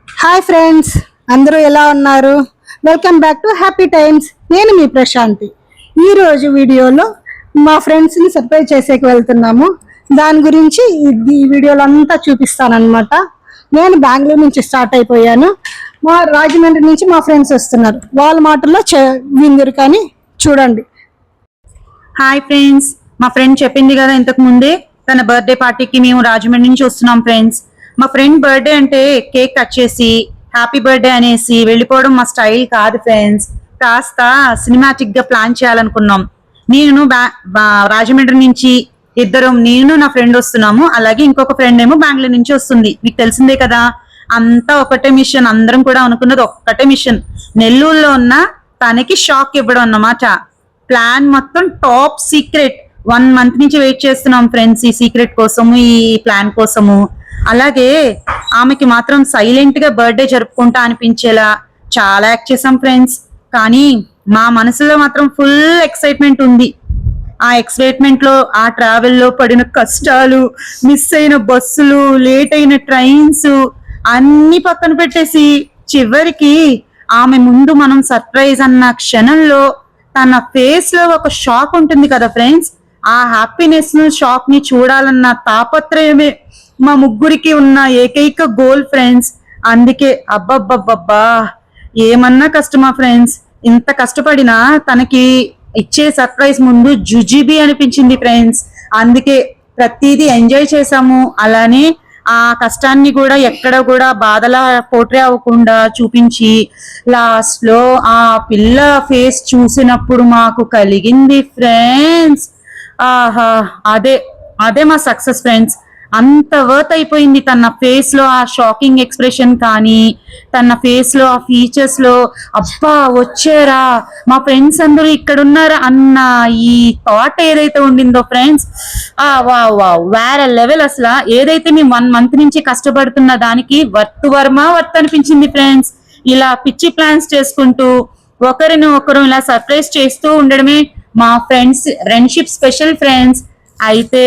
Hi friends, అందరూ ఎలా ఉన్నారు? Welcome back to happy times. నేను మీ ప్రశాంతి. ఈరోజు వీడియోలో మా ఫ్రెండ్స్ని సర్ప్రైజ్ చేసేకి వెళ్తున్నాము. దాని గురించి ఈ వీడియోలో అంతా చూపిస్తానన్నమాట. నేను బెంగళూరు నుంచి స్టార్ట్ అయిపోయాను. మా రాజమండ్రి నుంచి మా ఫ్రెండ్స్ వస్తున్నారు. వాళ్ళ మాటల్లో విందురు కానీ చూడండి. హాయ్ ఫ్రెండ్స్, మా ఫ్రెండ్ చెప్పింది కదా ఇంతకు ముందే తన బర్త్డే పార్టీకి మేము రాజమండ్రి నుంచి వస్తున్నాం ఫ్రెండ్స్. మా ఫ్రెండ్ బర్త్డే అంటే కేక్ కట్ చేసి హ్యాపీ బర్త్డే అనేసి వెళ్ళిపోవడం మా స్టైల్ కాదు ఫ్రెండ్స్. కాస్త సినిమాటిక్ గా ప్లాన్ చేయాలనుకున్నాం. నేను రాజమండ్రి నుంచి నేను నా ఫ్రెండ్ వస్తున్నాము. అలాగే ఇంకొక ఫ్రెండ్ ఏమో బెంగళూరు నుంచి వస్తుంది. మీకు తెలిసిందే కదా, అంతా ఒకటే మిషన్. అందరం కూడా అనుకున్నది ఒక్కటే మిషన్. నెల్లూరులో ఉన్న తనకి షాక్ ఇవ్వడం అన్నమాట. ప్లాన్ మొత్తం టాప్ సీక్రెట్. 1 month నుంచి వెయిట్ చేస్తున్నాం ఫ్రెండ్స్ ఈ సీక్రెట్ కోసము, ఈ ప్లాన్ కోసము. అలాగే ఆమెకి మాత్రం సైలెంట్ గా బర్త్డే జరుపుకుంటా అనిపించేలా చాలా యాక్ట్ చేసాం ఫ్రెండ్స్. కానీ మా మనసులో మాత్రం ఫుల్ ఎక్సైట్మెంట్ ఉంది. ఆ ఎక్సైట్మెంట్ లో, ఆ ట్రావెల్ లో పడిన కష్టాలు, మిస్ అయిన బస్సులు, లేట్ అయిన ట్రైన్స్ అన్ని పక్కన పెట్టేసి చివరికి ఆమె ముందు మనం సర్ప్రైజ్ అన్న క్షణంలో తన ఫేస్ లో ఒక షాక్ ఉంటుంది కదా ఫ్రెండ్స్. ఆ హ్యాపీనెస్ ను, షాక్ ని చూడాలన్న తాపత్రయమే మా ముగ్గురికి ఉన్న ఏకైక గోల్ ఫ్రెండ్స్. అందుకే అబ్బబ్బబ్బబ్బా ఏమన్నా కష్టమా ఫ్రెండ్స్. ఇంత కష్టపడినా తనకి ఇచ్చే సర్ప్రైజ్ ముందు జుజిబి అనిపించింది ఫ్రెండ్స్. అందుకే ప్రతిదీ ఎంజాయ్ చేసాము. అలానే ఆ కష్టాన్ని కూడా ఎక్కడ కూడా బాధలా పోట్రే అవ్వకుండా చూపించి లాస్ట్ లో ఆ పిల్ల ఫేస్ చూసినప్పుడు మాకు కలిగింది ఫ్రెండ్స్. ఆహా, అదే మా సక్సెస్ ఫ్రెండ్స్. అంత వర్త్ అయిపోయింది తన ఫేస్ లో ఆ షాకింగ్ ఎక్స్ప్రెషన్ కానీ, తన ఫేస్ లో ఆ ఫీచర్స్ లో అబ్బా వచ్చారా మా ఫ్రెండ్స్ అందరూ ఇక్కడ ఉన్నారా అన్న ఈ థాట్ ఏదైతే ఉండిందో ఫ్రెండ్స్, వావ్ వేరే లెవెల్. అసలు ఏదైతే మేము 1 month నుంచి కష్టపడుతున్న దానికి వర్త్ అనిపించింది ఫ్రెండ్స్. ఇలా పిచ్చి ప్లాన్స్ చేసుకుంటూ ఒకరిని ఒకరు ఇలా సర్ప్రైజ్ చేస్తూ ఉండడమే మా ఫ్రెండ్షిప్ స్పెషల్ ఫ్రెండ్స్. అయితే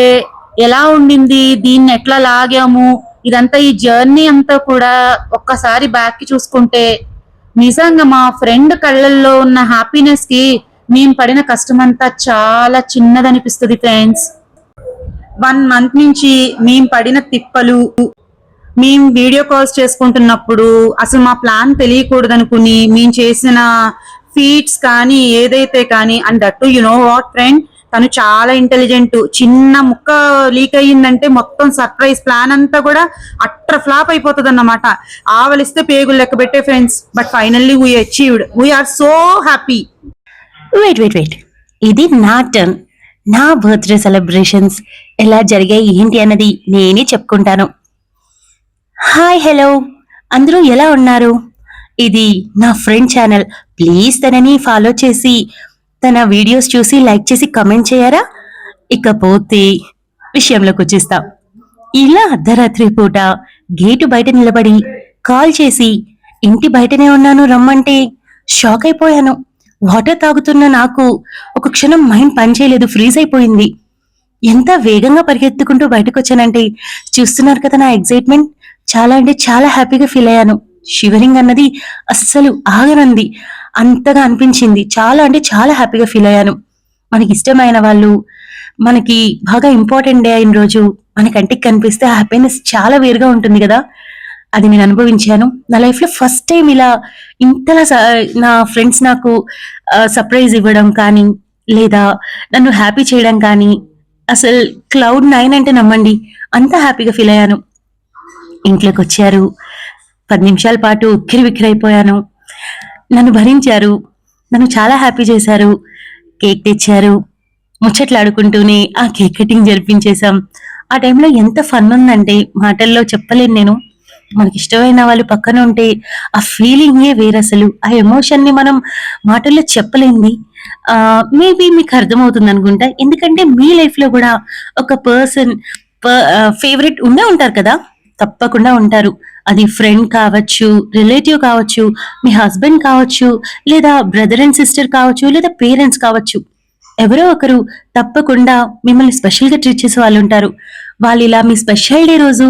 ఎలా ఉండింది, దీన్ని ఎట్లా లాగాము, ఇదంతా ఈ జర్నీ అంతా కూడా ఒక్కసారి బ్యాక్ కి చూసుకుంటే నిజంగా మా ఫ్రెండ్ కళ్ళల్లో ఉన్న హ్యాపీనెస్ కి మేము పడిన కష్టమంతా చాలా చిన్నదనిపిస్తుంది ఫ్రెండ్స్. 1 month నుంచి మేము పడిన తిప్పలు, మేము వీడియో కాల్స్ చేసుకుంటున్నప్పుడు అసలు మా ప్లాన్ తెలియకూడదు అనుకుని మేము చేసిన ఫీట్స్ కానీ ఏదైతే కానీ, and that you know what friend, తను చాలా ఇంటెలిజెంట్. చిన్న ముక్క లీక్ అయ్యిందంటే మొత్తం సర్ప్రైజ్ ప్లాన్ అంతా కూడా అట్టర్ ఫ్లాప్ అయిపోతుంది అన్నమాట. ఆవలిస్తే పేగులు లెక్క పెట్టే friends. But finally we achieved. We are so happy. Wait, ఇది నా టర్న్. నా బర్త్డే సెలబ్రేషన్స్ ఎలా జరిగాయి ఏంటి అన్నది నేనే చెప్పుకుంటాను. హాయ్, హలో, అందరూ ఎలా ఉన్నారు? ఇది నా ఫ్రెండ్ ఛానల్. ప్లీజ్ తనని ఫాలో చేసి తన వీడియోస్ చూసి లైక్ చేసి కమెంట్ చేయరా? ఇకపోతే విషయంలోకి వచ్చేస్తాం. ఇలా అర్ధరాత్రి పూట గేటు బయట నిలబడి కాల్ చేసి ఇంటి బయటనే ఉన్నాను రమ్మంటే షాక్ అయిపోయాను. వాటర్ తాగుతున్న నాకు ఒక క్షణం మైండ్ పనిచేయలేదు, ఫ్రీజ్ అయిపోయింది. ఎంత వేగంగా పరిగెత్తుకుంటూ బయటకు వచ్చానంటే చూస్తున్నారు కదా నా ఎగ్జైట్మెంట్. చాలా అంటే చాలా హ్యాపీగా ఫీల్ అయ్యాను. షివరింగ్ అన్నది అస్సలు ఆగనంది, అంతగా అనిపించింది. చాలా అంటే చాలా హ్యాపీగా ఫీల్ అయ్యాను. మనకి ఇష్టమైన వాళ్ళు, మనకి బాగా ఇంపార్టెంట్ డే అయిన రోజు మన కంటికి కనిపిస్తే హ్యాపీనెస్ చాలా వేరుగా ఉంటుంది కదా. అది నేను అనుభవించాను. నా లైఫ్ లో ఫస్ట్ టైం ఇలా ఇంతలా నా ఫ్రెండ్స్ నాకు సర్ప్రైజ్ ఇవ్వడం కానీ, లేదా నన్ను హ్యాపీ చేయడం కానీ, అసలు Cloud 9 అంటే నమ్మండి, అంత హ్యాపీగా ఫీల్ అయ్యాను. ఇంట్లోకి వచ్చారు, 10 నిమిషాల పాటు ఉక్కిరిబిక్కిరైపోయాను. నన్ను భరించారు, నన్ను చాలా హ్యాపీ చేశారు. కేక్ తెచ్చారు, ముచ్చట్లాడుకుంటూనే ఆ కేక్ కటింగ్ జరిపించేశాం. ఆ టైంలో ఎంత ఫన్ ఉందంటే మాటల్లో చెప్పలేను నేను. మనకి ఇష్టమైన వాళ్ళు పక్కన ఉంటే ఆ ఫీలింగే వేరు. అసలు ఆ ఎమోషన్ ని మనం మాటల్లో చెప్పలేంది. మేబీ మీకు అర్థమవుతుంది అనుకుంటా. ఎందుకంటే మీ లైఫ్ లో కూడా ఒక పర్సన్ ఫేవరెట్ ఉండే ఉంటారు కదా, తప్పకుండా ఉంటారు. అది ఫ్రెండ్ కావచ్చు, రిలేటివ్ కావచ్చు, మీ హస్బెండ్ కావచ్చు, లేదా బ్రదర్ అండ్ సిస్టర్ కావచ్చు, లేదా పేరెంట్స్ కావచ్చు. ఎవరో ఒకరు తప్పకుండా మిమ్మల్ని స్పెషల్ గా ట్రీట్ చేసే వాళ్ళు ఉంటారు. వాళ్ళు ఇలా మీ స్పెషల్ డే రోజు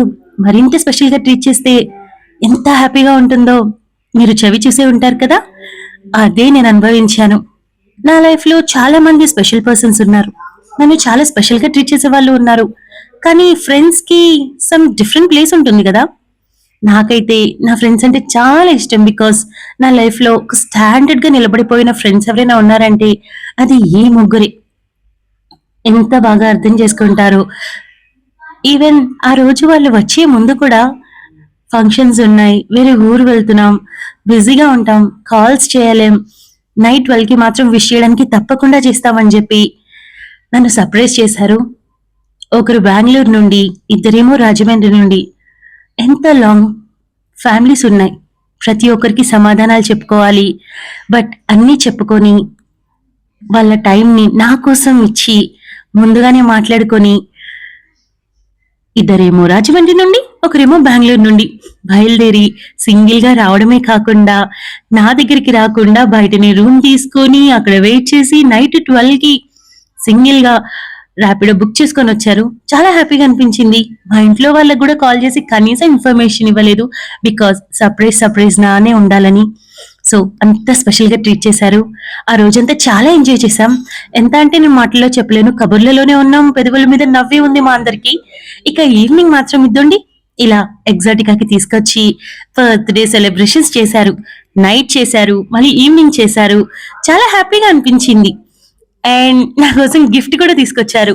మరింత స్పెషల్ గా ట్రీట్ చేస్తే ఎంత హ్యాపీగా ఉంటుందో మీరు చెవి చూసే ఉంటారు కదా, అదే నేను అనుభవించాను. నా లైఫ్ లో చాలా మంది స్పెషల్ పర్సన్స్ ఉన్నారు, నన్ను చాలా స్పెషల్ గా ట్రీట్ చేసే వాళ్ళు ఉన్నారు. కానీ ఫ్రెండ్స్ కి సమ్ డిఫరెంట్ ప్లేస్ ఉంటుంది కదా. నాకైతే నా ఫ్రెండ్స్ అంటే చాలా ఇష్టం. బికాస్ నా లైఫ్ లో ఒక స్టాండర్డ్ గా నిలబడిపోయిన ఫ్రెండ్స్ ఎవరైనా ఉన్నారంటే అది ఈ ముగ్గురే. ఎంత బాగా అర్థం చేసుకుంటారు. ఈవెన్ ఆ రోజు వాళ్ళు వచ్చే ముందు కూడా ఫంక్షన్స్ ఉన్నాయి, వేరే ఊరు వెళ్తున్నాం, బిజీగా ఉంటాం, కాల్స్ చేయలేం, నైట్ 12కి మాత్రం విష్ చేయడానికి తప్పకుండా చేస్తామని చెప్పి నన్ను సర్ప్రైజ్ చేశారు. ఒకరు బెంగళూరు నుండి, ఇద్దరేమో రాజమండ్రి నుండి. ఎంత లాంగ్ ఫ్యామిలీస్ ఉన్నాయి, ప్రతి ఒక్కరికి సమాధానాలు చెప్పుకోవాలి. బట్ అన్నీ చెప్పుకొని వాళ్ళ టైంని నా కోసం ఇచ్చి ముందుగానే మాట్లాడుకొని, ఇద్దరేమో రాజమండ్రి నుండి, ఒకరేమో బెంగళూరు నుండి బయలుదేరి సింగిల్ గా రావడమే కాకుండా నా దగ్గరికి రాకుండా బయటని రూమ్ తీసుకొని అక్కడ వెయిట్ చేసి నైట్ 12కి సింగిల్ గా ర్యాపిడో బుక్ చేసుకొని వచ్చారు. చాలా హ్యాపీగా అనిపించింది. మా ఇంట్లో వాళ్ళకి కూడా కాల్ చేసి కనీసం ఇన్ఫర్మేషన్ ఇవ్వలేదు, బికాస్ సర్ప్రైజ్ నానే ఉండాలని. సో అంత స్పెషల్ గా ట్రీట్ చేశారు. ఆ రోజంతా చాలా ఎంజాయ్ చేశాం. ఎంత అంటే నేను మాటల్లో చెప్పలేను, కబుర్లలోనే ఉన్నాం, పెదవుల మీద నవ్వే ఉంది మా అందరికి. ఇక ఈవినింగ్ మాత్రం ఇద్దండి ఇలా ఎగ్జాటికాకి తీసుకొచ్చి బర్త్డే సెలబ్రేషన్స్ చేశారు. నైట్ చేశారు, మళ్ళీ ఈవినింగ్ చేశారు. చాలా హ్యాపీగా అనిపించింది. అండ్ నా కోసం గిఫ్ట్ కూడా తీసుకొచ్చారు.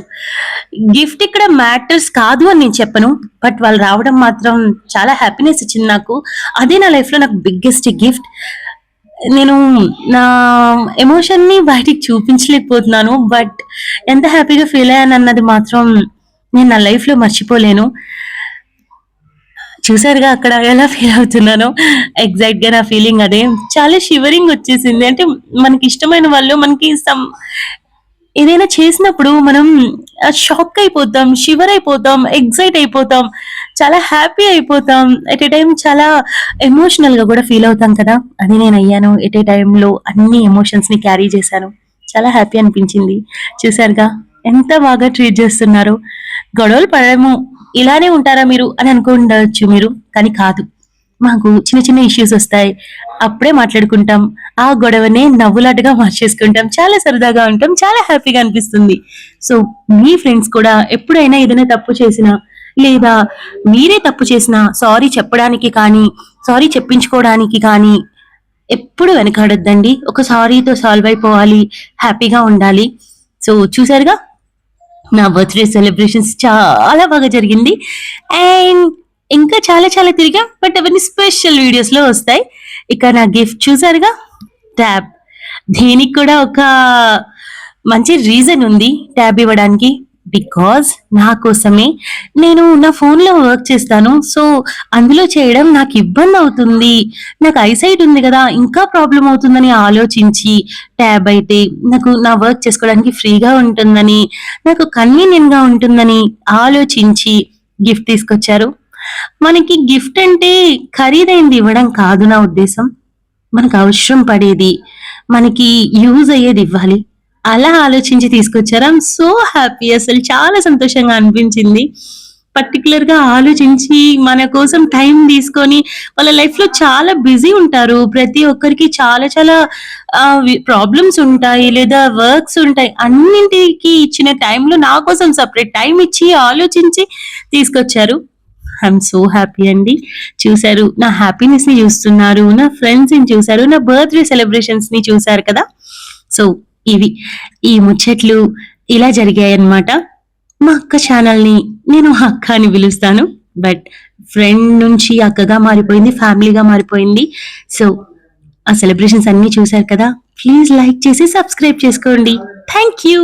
గిఫ్ట్ ఇక్కడ మ్యాటర్స్ కాదు అని నేను చెప్పను, బట్ వాళ్ళు రావడం మాత్రం చాలా హ్యాపీనెస్ ఇచ్చింది నాకు. అదే నా లైఫ్ లో నాకు బిగ్గెస్ట్ గిఫ్ట్. నేను నా ఎమోషన్ ని బయటికి చూపించలేకపోతున్నాను, బట్ ఎంత హ్యాపీగా ఫీల్ అయ్యాను అన్నది మాత్రం నేను నా లైఫ్ లో మర్చిపోలేను. చూసారుగా అక్కడ ఎలా ఫీల్ అవుతున్నానో. ఎగ్జాక్ట్ గా నా ఫీలింగ్ అదే. చాలా షివరింగ్ వచ్చేసింది. అంటే మనకి ఇష్టమైన వాళ్ళు మనకి ఏదైనా చేసినప్పుడు మనం షాక్ అయిపోతాం, షివర్ అయిపోతాం, ఎగ్జైట్ అయిపోతాం, చాలా హ్యాపీ అయిపోతాం. ఎట్ ఏ టైం చాలా ఎమోషనల్ గా కూడా ఫీల్ అవుతాం కదా, అది నేను అయ్యాను. ఎట్ ఏ టైంలో అన్ని ఎమోషన్స్ ని క్యారీ చేశాను. చాలా హ్యాపీ అనిపించింది. చూసారుగా ఎంత బాగా ట్రీట్ చేస్తున్నారు. గొడవలు పడము, ఇలానే ఉంటారా మీరు అని అనుకుండవచ్చు మీరు, కానీ కాదు. మాకు చిన్న చిన్న ఇష్యూస్ వస్తాయి, అప్పుడే మాట్లాడుకుంటాం, ఆ గొడవనే నవ్వులాటగా మార్చేసుకుంటాం, చాలా సరదాగా ఉంటాం, చాలా హ్యాపీగా అనిపిస్తుంది. సో మీ ఫ్రెండ్స్ కూడా ఎప్పుడైనా ఏదైనా తప్పు చేసినా లేదా మీరే తప్పు చేసినా సారీ చెప్పడానికి కానీ సారీ చెప్పించుకోవడానికి కానీ ఎప్పుడు వెనకాడొద్దండి. ఒక సారీతో సాల్వ్ అయిపోవాలి, హ్యాపీగా ఉండాలి. సో చూసారుగా నా బర్త్డే సెలబ్రేషన్స్ చాలా బాగా జరిగింది. అండ్ ఇంకా చాలా చాలా తిరిగాం, బట్ అవన్నీ స్పెషల్ వీడియోస్ లో వస్తాయి. ఇక నా గిఫ్ట్ చూసారుగా, ట్యాబ్. దీనికి కూడా ఒక మంచి రీజన్ ఉంది ట్యాబ్ ఇవ్వడానికి. బికాజ్ నా కోసమే, నేను నా ఫోన్ లో వర్క్ చేస్తాను, సో అందులో చేయడం నాకు ఇబ్బంది అవుతుంది, నాకు ఐసైట్ ఉంది కదా, ఇంకా ప్రాబ్లం అవుతుందని ఆలోచించి ట్యాబ్ అయితే నాకు నా వర్క్ చేసుకోవడానికి ఫ్రీగా ఉంటుందని, నాకు కన్వీనియంట్ గా ఉంటుందని ఆలోచించి గిఫ్ట్ తీసుకొచ్చారు. మనకి గిఫ్ట్ అంటే ఖరీదైంది ఇవ్వడం కాదు నా ఉద్దేశం, మనకు అవసరం పడేది, మనకి యూజ్ అయ్యేది ఇవ్వాలి. అలా ఆలోచించి తీసుకొచ్చారు. ఐఎమ్ సో హ్యాపీ, అసలు చాలా సంతోషంగా అనిపించింది. పర్టికులర్ గా ఆలోచించి మన కోసం టైం తీసుకొని, వాళ్ళ లైఫ్ లో చాలా బిజీ ఉంటారు, ప్రతి ఒక్కరికి చాలా చాలా ప్రాబ్లమ్స్ ఉంటాయి లేదా వర్క్స్ ఉంటాయి, అన్నింటికి ఇచ్చిన టైంలో నా కోసం సపరేట్ టైం ఇచ్చి ఆలోచించి తీసుకొచ్చారు. ఐఎమ్ సో హ్యాపీ అండి. చూసారు, నా హ్యాపీనెస్ ని చూస్తున్నారు, నా ఫ్రెండ్స్ ని చూసారు, నా బర్త్డే సెలబ్రేషన్స్ ని చూసారు కదా. సో ఇవి ఈ ముచ్చట్లు ఇలా జరిగాయి అన్నమాట. మా అక్క ఛానల్ ని నేను అక్క అని పిలుస్తాను, బట్ ఫ్రెండ్ నుంచి అక్కగా మారిపోయింది, ఫ్యామిలీగా మారిపోయింది. సో ఆ సెలబ్రేషన్స్ అన్ని చూసారు కదా, ప్లీజ్ లైక్ చేసి సబ్స్క్రైబ్ చేసుకోండి. Thank you.